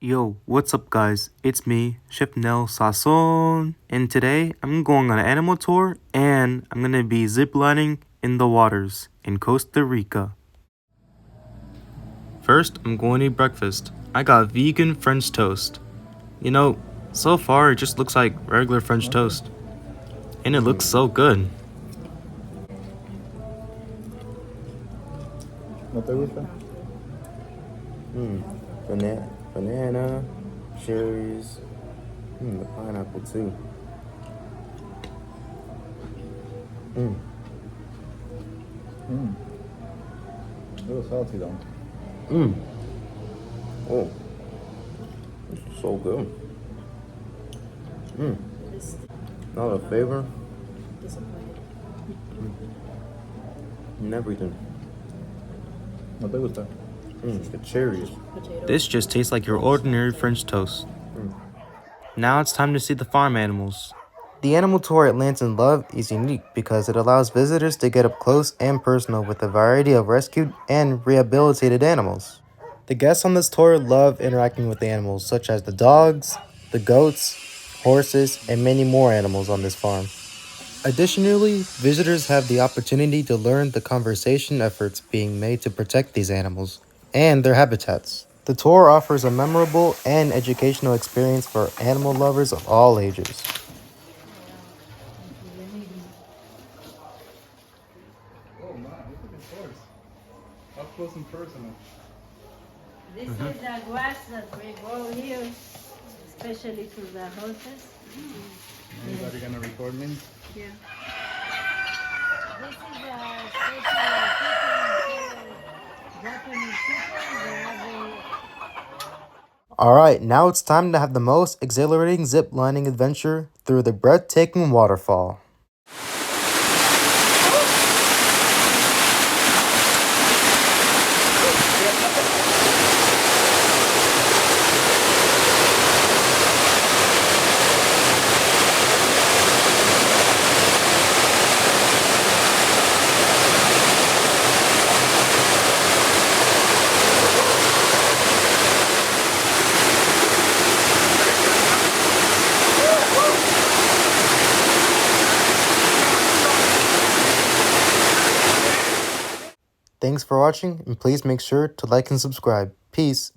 Yo, what's up guys? It's me, Chef NelSazon, and today I'm going on an animal tour and I'm gonna be ziplining in the waters in Costa Rica. First, I'm going to eat breakfast. I got vegan French toast. You know, so far it just looks like regular French toast. And it looks so good. ¿No te gusta? Banana, cherries, the pineapple too. A little salty though. Oh, this is so good. Not a flavor. And everything. ¿No te gusta? The cherries. This just tastes like your ordinary French toast. Now it's time to see the farm animals. The animal tour at Lands in Love is unique because it allows visitors to get up close and personal with a variety of rescued and rehabilitated animals. The guests on this tour love interacting with the animals, such as the dogs, the goats, horses, and many more animals on this farm. Additionally, visitors have the opportunity to learn the conservation efforts being made to protect these animals and their habitats. The tour offers a memorable and educational experience for animal lovers of all ages. Oh man, look at this horse. Up close and personal. This is the grass that we grow here, especially for the horses. Anybody gonna record me? Yeah. This is a special keeping for Japanese people. They have Alright, now it's time to have the most exhilarating zip lining adventure through the breathtaking waterfall. Thanks for watching, and please make sure to like and subscribe. Peace.